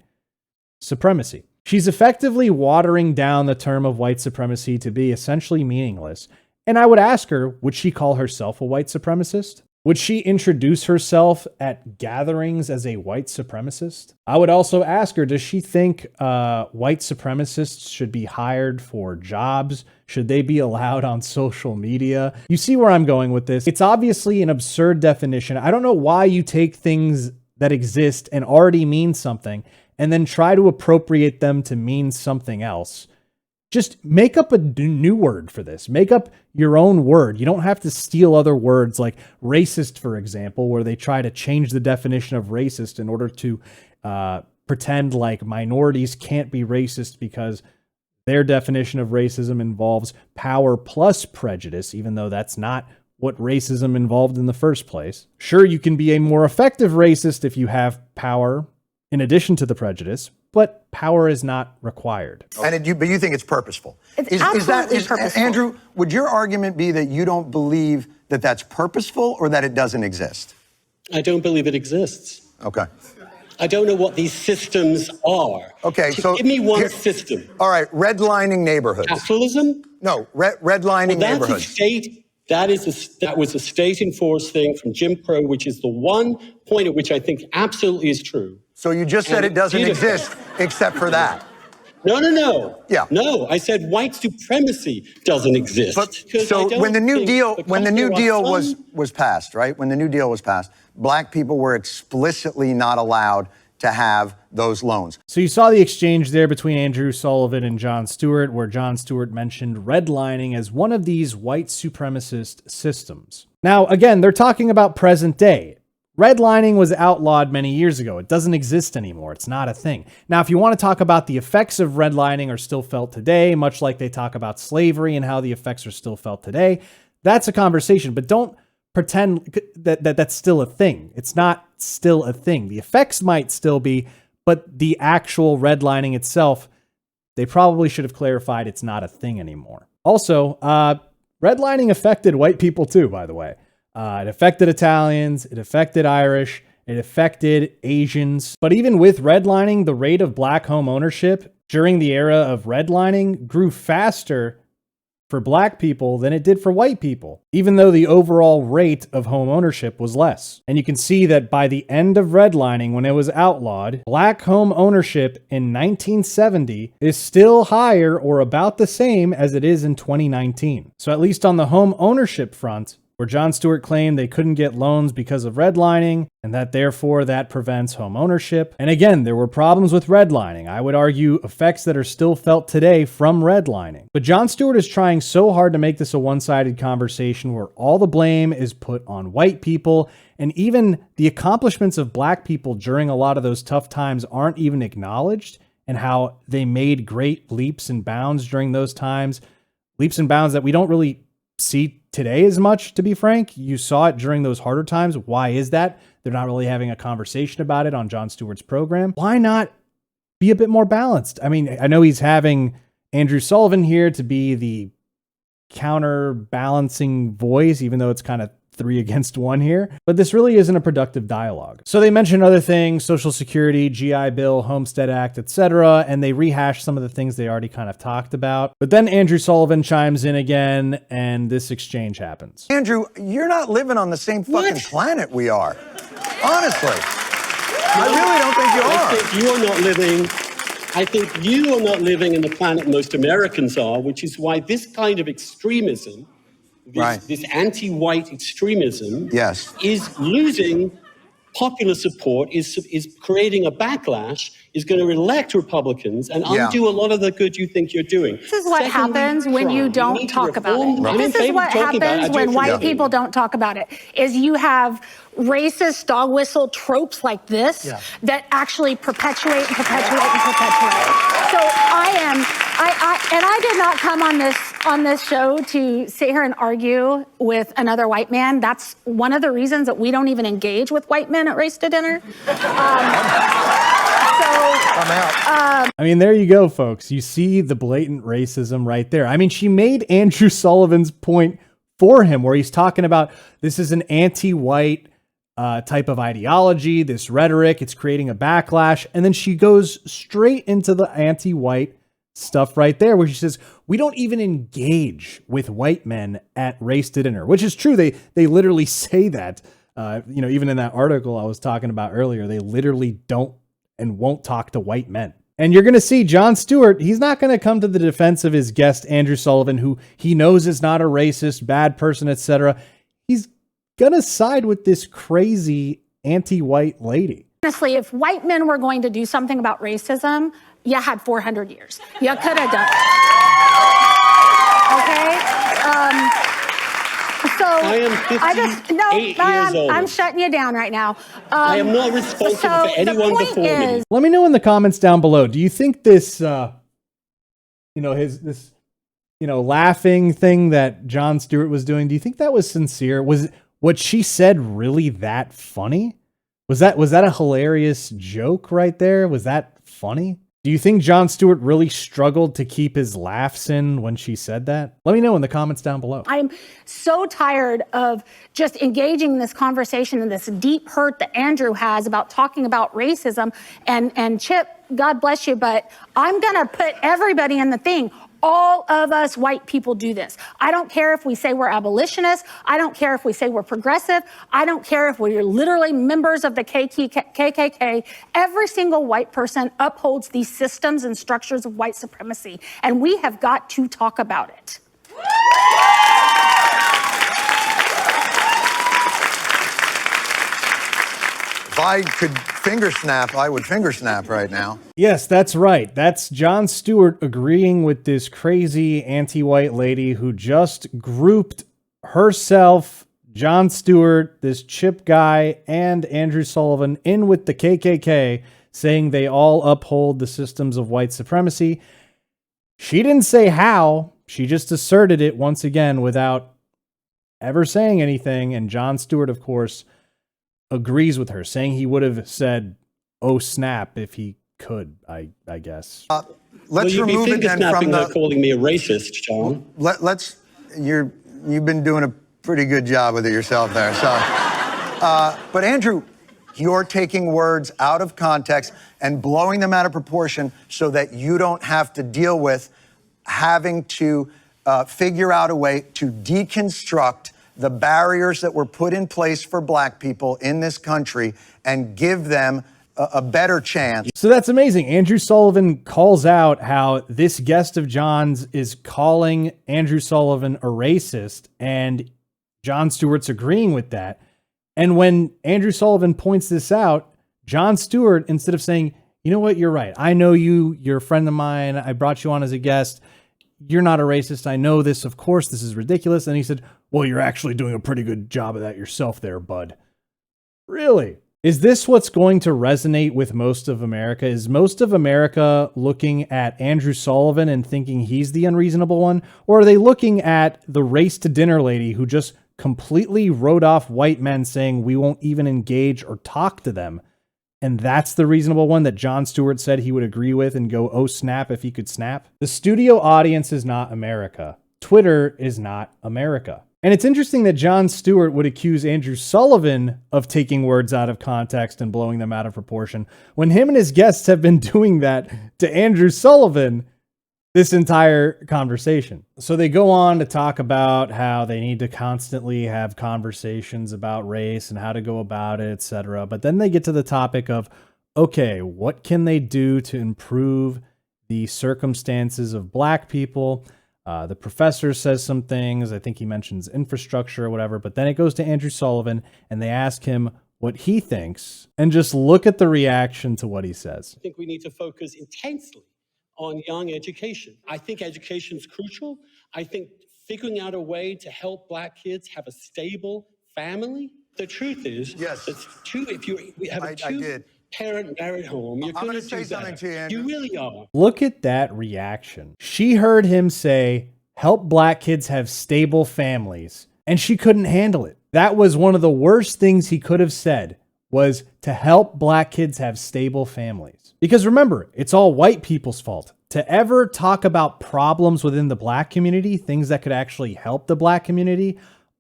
supremacy. She's effectively watering down the term of white supremacy to be essentially meaningless. And I would ask her, would she call herself a white supremacist? Would she introduce herself at gatherings as a white supremacist? I would also ask her, does she think white supremacists should be hired for jobs? Should they be allowed on social media? You see where I'm going with this. It's obviously an absurd definition. I don't know why you take things that exist and already mean something and then try to appropriate them to mean something else. Just make up a new word for this. Make up your own word. You don't have to steal other words like racist, for example, where they try to change the definition of racist in order to pretend like minorities can't be racist because their definition of racism involves power plus prejudice, even though that's not what racism involved in the first place. Sure, you can be a more effective racist if you have power in addition to the prejudice, but power is not required. And but you think it's purposeful? It's absolutely purposeful. Andrew, would your argument be that you don't believe that that's purposeful or that it doesn't exist? I don't believe it exists. Okay. I don't know what these systems are. Okay, so give me one system. All right, redlining neighborhoods. Capitalism? No, redlining neighborhoods. That was a state-enforced thing from Jim Crow, which is the one point at which I think absolutely is true. So you just said it doesn't exist except for that. No. Yeah. No, I said white supremacy doesn't exist. But, so when the New Deal was passed, right? When the New Deal was passed, black people were explicitly not allowed to have those loans. So you saw the exchange there between Andrew Sullivan and Jon Stewart, where Jon Stewart mentioned redlining as one of these white supremacist systems. Now, again, they're talking about present day. Redlining was outlawed many years ago. It doesn't exist anymore. It's not a thing. Now, if you want to talk about the effects of redlining are still felt today, much like they talk about slavery and how the effects are still felt today, that's a conversation. But don't pretend that that's still a thing. It's not still a thing. The effects might still be, but the actual redlining itself, they probably should have clarified it's not a thing anymore. Also, redlining affected white people too, by the way. It affected Italians, it affected Irish, it affected Asians. But even with redlining, the rate of black home ownership during the era of redlining grew faster for black people than it did for white people, even though the overall rate of home ownership was less. And you can see that by the end of redlining, when it was outlawed, black home ownership in 1970 is still higher or about the same as it is in 2019. So at least on the home ownership front, where Jon Stewart claimed they couldn't get loans because of redlining, and that therefore that prevents home ownership. And again, there were problems with redlining. I would argue effects that are still felt today from redlining. But Jon Stewart is trying so hard to make this a one-sided conversation where all the blame is put on white people, and even the accomplishments of black people during a lot of those tough times aren't even acknowledged, and how they made great leaps and bounds during those times. Leaps and bounds that we don't really see today as much, to be frank. You saw it during those harder times. Why is that? They're not really having a conversation about it on Jon Stewart's program. Why not be a bit more balanced? I mean, I know he's having Andrew Sullivan here to be the counterbalancing voice, even though it's kind of 3 against 1 here, but this really isn't a productive dialogue. So they mention other things, Social Security, GI Bill, Homestead Act, etc., and they rehash some of the things they already kind of talked about. But then Andrew Sullivan chimes in again, and this exchange happens. Andrew, you're not living on the same fucking planet we are. Honestly. I really don't think you are. I think you are not living I think you are not living in the planet most Americans are, which is why this kind of extremism, this anti-white extremism, is losing popular support, is creating a backlash, is going to elect Republicans and undo a lot of the good you think you're doing. This is what happens when you don't talk about it. This is what happens when white people don't talk about it, is you have racist dog whistle tropes like this that actually perpetuate and perpetuate and perpetuate. So I did not come on this show to sit here and argue with another white man. That's one of the reasons that we don't even engage with white men at Race to Dinner. I mean, there you go, folks. You see the blatant racism right there. I mean, she made Andrew Sullivan's point for him, where he's talking about this is an anti-white type of ideology, this rhetoric, it's creating a backlash. And then she goes straight into the anti-white stuff right there, where she says, we don't even engage with white men at Race to Dinner, which is true. They literally say that, even in that article I was talking about earlier, they literally don't and won't talk to white men. And you're going to see Jon Stewart, he's not going to come to the defense of his guest, Andrew Sullivan, who he knows is not a racist, bad person, etc. He's going to side with this crazy anti-white lady. Honestly, if white men were going to do something about racism, you had 400 years. You could have done it. Okay? So I am 58 years old. I'm shutting you down right now. I am not responsible for anyone before me. Let me know in the comments down below. Do you think this, laughing thing that Jon Stewart was doing, do you think that was sincere? Was what she said really that funny? Was that a hilarious joke right there? Was that funny? Do you think Jon Stewart really struggled to keep his laughs in when she said that? Let me know in the comments down below. I'm so tired of just engaging in this conversation and this deep hurt that Andrew has about talking about racism. And Chip, God bless you, but I'm going to put everybody in the thing. All of us white people do this. I don't care if we say we're abolitionists. I don't care if we say we're progressive. I don't care if we're literally members of the KKK. Every single white person upholds these systems and structures of white supremacy, and we have got to talk about it. If I could finger snap, I would finger snap right now. Yes, that's right. That's Jon Stewart agreeing with this crazy anti-white lady who just grouped herself, Jon Stewart, this Chip guy, and Andrew Sullivan in with the KKK, saying they all uphold the systems of white supremacy. She didn't say how. She just asserted it once again without ever saying anything. And Jon Stewart, of course, agrees with her, saying he would have said, oh snap, if he could, I guess. Let's remove it then from the... calling me a racist, John. You've been doing a pretty good job with it yourself there. So, but Andrew, you're taking words out of context and blowing them out of proportion so that you don't have to deal with having to figure out a way to deconstruct the barriers that were put in place for black people in this country and give them a better chance. So that's amazing. Andrew Sullivan calls out how this guest of Jon's is calling Andrew Sullivan a racist, and Jon Stewart's agreeing with that. And when Andrew Sullivan points this out, Jon Stewart, instead of saying, you know what, you're right. I know you're a friend of mine. I brought you on as a guest. You're not a racist. I know this. Of course, this is ridiculous. And he said, well, you're actually doing a pretty good job of that yourself there, bud. Really? Is this what's going to resonate with most of America? Is most of America looking at Andrew Sullivan and thinking he's the unreasonable one? Or are they looking at the Race to Dinner lady who just completely wrote off white men, saying we won't even engage or talk to them? And that's the reasonable one that Jon Stewart said he would agree with and go, oh snap, if he could snap. The studio audience is not America. Twitter is not America. And it's interesting that Jon Stewart would accuse Andrew Sullivan of taking words out of context and blowing them out of proportion, when him and his guests have been doing that to Andrew Sullivan this entire conversation. So they go on to talk about how they need to constantly have conversations about race and how to go about it, etc. But then they get to the topic of okay, what can they do to improve the circumstances of black people? The professor says some things. I think he mentions infrastructure or whatever, but then it goes to Andrew Sullivan and they ask him what he thinks, and just look at the reaction to what he says. I think we need to focus intensely on young education. I think education is crucial. I think figuring out a way to help black kids have a stable family. The truth is, if you have a two-parent married home, you're going to say something to you, Andrew. You really are. Look at that reaction. She heard him say, help black kids have stable families, and she couldn't handle it. That was one of the worst things he could have said, was to help black kids have stable families. Because remember, it's all white people's fault. To ever talk about problems within the black community, things that could actually help the black community,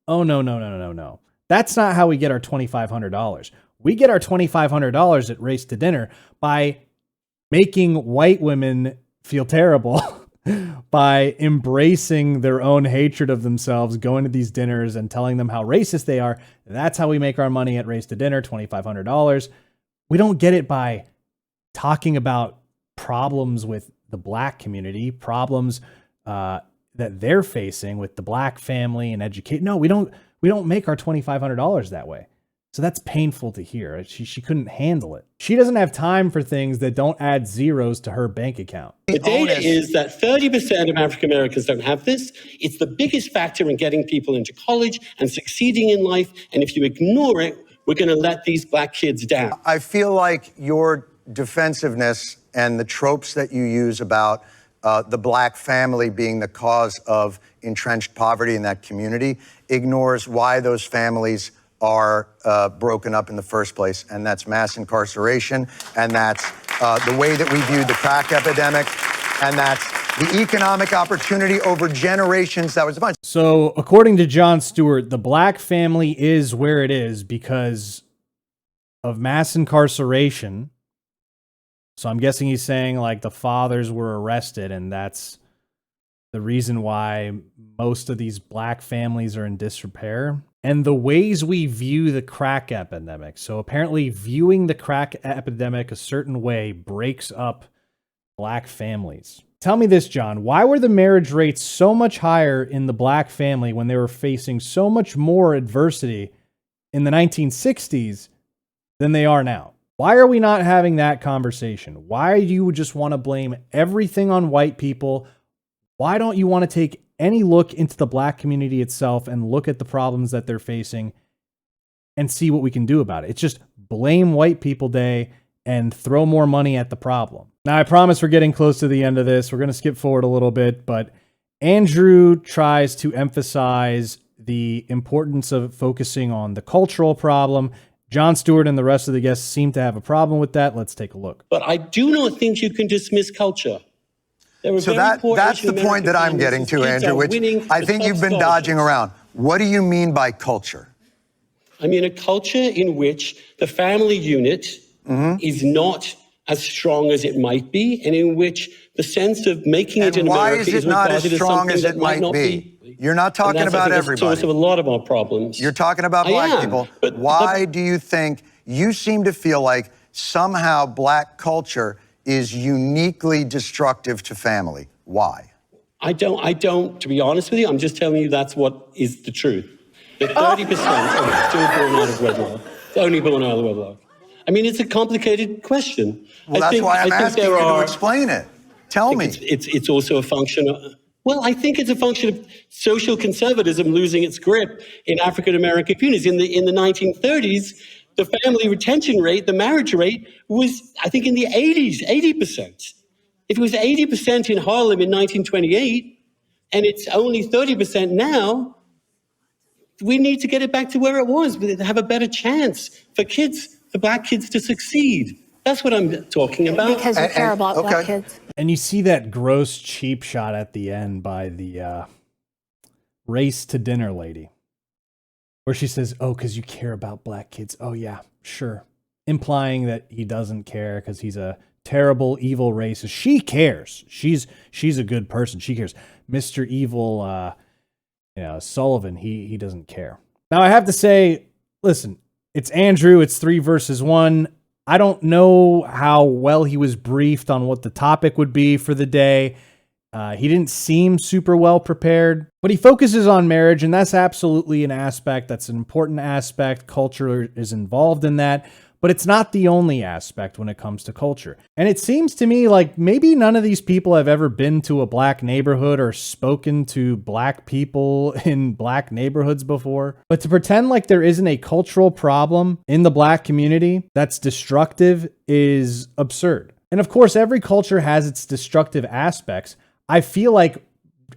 oh, no. That's not how we get our $2,500. We get our $2,500 at Race to Dinner by making white women feel terrible by embracing their own hatred of themselves, going to these dinners and telling them how racist they are. That's how we make our money at Race to Dinner, $2,500. We don't get it by talking about problems with the black community, problems that they're facing with the black family and educate. No, we don't make our $2,500 that way. So that's painful to hear. She couldn't handle it. She doesn't have time for things that don't add zeros to her bank account. The data is that 30% of African Americans don't have this. It's the biggest factor in getting people into college and succeeding in life. And if you ignore it, we're going to let these black kids down. I feel like your defensiveness and the tropes that you use about the black family being the cause of entrenched poverty in that community ignores why those families are broken up in the first place, and that's mass incarceration, and that's the way that we viewed the crack epidemic, and that's the economic opportunity over generations that was defined. So according to Jon Stewart, the black family is where it is because of mass incarceration. So I'm guessing he's saying like the fathers were arrested, and that's the reason why most of these black families are in disrepair. And the ways we view the crack epidemic. So apparently viewing the crack epidemic a certain way breaks up black families. Tell me this, John, why were the marriage rates so much higher in the black family when they were facing so much more adversity in the 1960s than they are now? Why are we not having that conversation? Why do you just want to blame everything on white people? Why don't you want to take any look into the black community itself and look at the problems that they're facing and see what we can do about it? It's just blame white people day and throw more money at the problem. Now, I promise we're getting close to the end of this. We're going to skip forward a little bit, but Andrew tries to emphasize the importance of focusing on the cultural problem. Jon Stewart and the rest of the guests seem to have a problem with that. Let's take a look. But I do not think you can dismiss culture. So that's the point that I'm getting to, Andrew, which I think you've been dodging around. What do you mean by culture? I mean a culture in which the family unit is not as strong as it might be, and in which the sense of making it in America is regarded as something that might not be. You're not talking about everybody. That's the source of a lot of our problems. You're talking about black people. But why do you think, you seem to feel like somehow black culture is uniquely destructive to family? Why? I don't, to be honest with you, I'm just telling you that's what is the truth. That 30% are still born out of wedlock. It's only born out of wedlock. I mean, it's a complicated question. Well, that's why I'm asking you to explain it. Tell me. It's also a function of, well, I think it's a function of social conservatism losing its grip in African-American communities. In the 1930s, the family retention rate, the marriage rate was, I think, in the 80s, 80%. If it was 80% in Harlem in 1928, and it's only 30% now, we need to get it back to where it was, to have a better chance for kids, for black kids to succeed. That's what I'm talking about. Because you care about black kids. And you see that gross cheap shot at the end by the Race to Dinner lady, where she says, oh, because you care about black kids. Oh, yeah, sure. Implying that he doesn't care because he's a terrible, evil racist. She cares. She's a good person. She cares. Mr. Evil, Sullivan, he doesn't care. Now, I have to say, listen, it's Andrew. It's 3 versus 1. I don't know how well he was briefed on what the topic would be for the day. He didn't seem super well prepared, but he focuses on marriage, and that's absolutely an aspect. That's an important aspect. Culture is involved in that, but it's not the only aspect when it comes to culture. And it seems to me like maybe none of these people have ever been to a black neighborhood or spoken to black people in black neighborhoods before. But to pretend like there isn't a cultural problem in the black community that's destructive is absurd. And of course, every culture has its destructive aspects. I feel like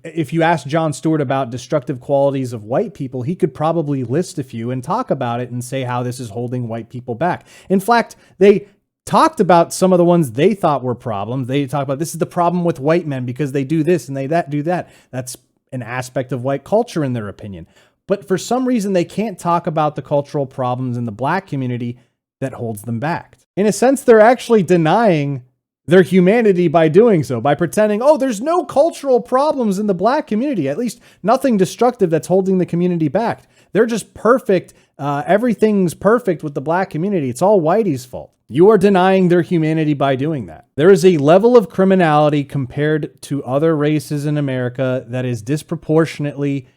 if you ask Jon Stewart about destructive qualities of white people, he could probably list a few and talk about it and say how this is holding white people back. In fact, they talked about some of the ones they thought were problems. They talked about this is the problem with white men because they do this and they do that. That's an aspect of white culture in their opinion. But for some reason, they can't talk about the cultural problems in the black community that holds them back. In a sense, they're actually denying their humanity by doing so, by pretending, oh, there's no cultural problems in the black community, at least nothing destructive that's holding the community back. They're just perfect. Everything's perfect with the black community. It's all whitey's fault. You are denying their humanity by doing that. There is a level of criminality compared to other races in America that is disproportionately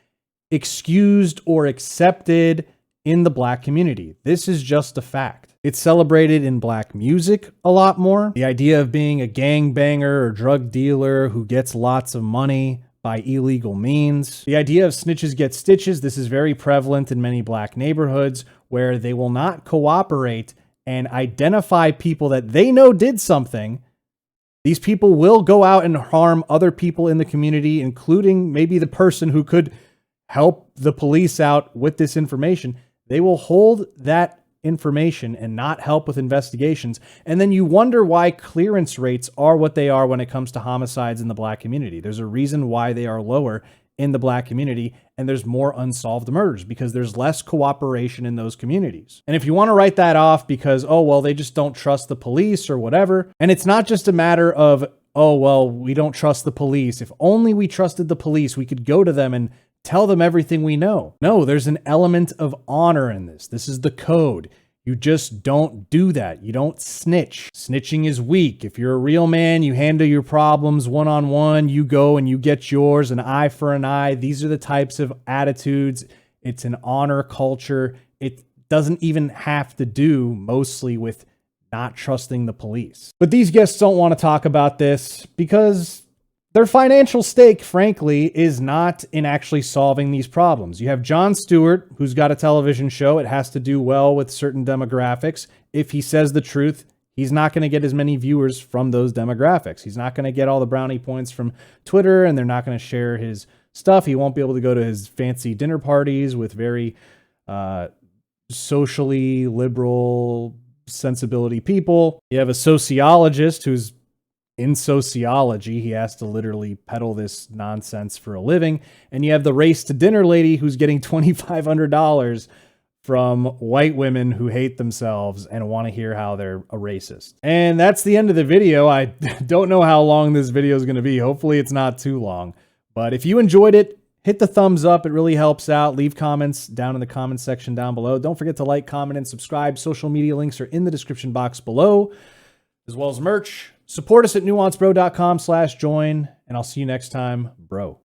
excused or accepted in the black community. This is just a fact. It's celebrated in black music a lot more. The idea of being a gangbanger or drug dealer who gets lots of money by illegal means. The idea of snitches get stitches. This is very prevalent in many black neighborhoods where they will not cooperate and identify people that they know did something. These people will go out and harm other people in the community, including maybe the person who could help the police out with this information. They will hold that information and not help with investigations. And then you wonder why clearance rates are what they are when it comes to homicides in the black community. There's a reason why they are lower in the black community, and there's more unsolved murders because there's less cooperation in those communities. And if you want to write that off because, oh, well, they just don't trust the police or whatever, and it's not just a matter of, oh, well, we don't trust the police. If only we trusted the police, we could go to them and tell them everything we know. No, there's an element of honor in this. This is the code. You just don't do that. You don't snitch. Snitching is weak. If you're a real man, you handle your problems one-on-one. You go and you get yours, an eye for an eye. These are the types of attitudes. It's an honor culture. It doesn't even have to do mostly with not trusting the police. But these guests don't want to talk about this because their financial stake, frankly, is not in actually solving these problems. You have Jon Stewart, who's got a television show. It has to do well with certain demographics. If he says the truth, he's not going to get as many viewers from those demographics. He's not going to get all the brownie points from Twitter, and they're not going to share his stuff. He won't be able to go to his fancy dinner parties with very socially liberal sensibility people. You have a sociologist who's in sociology. He has to literally peddle this nonsense for a living. And you have the race to dinner lady who's getting $2,500 from white women who hate themselves and want to hear how they're a racist. And that's the end of the video. I don't know how long this video is going to be. Hopefully it's not too long. But if you enjoyed it, hit the thumbs up. It really helps out. Leave comments down in the comments section down below. Don't forget to like, comment, and subscribe. Social media links are in the description box below, as well as merch. Support us at nuancebro.com/join, and I'll see you next time, bro.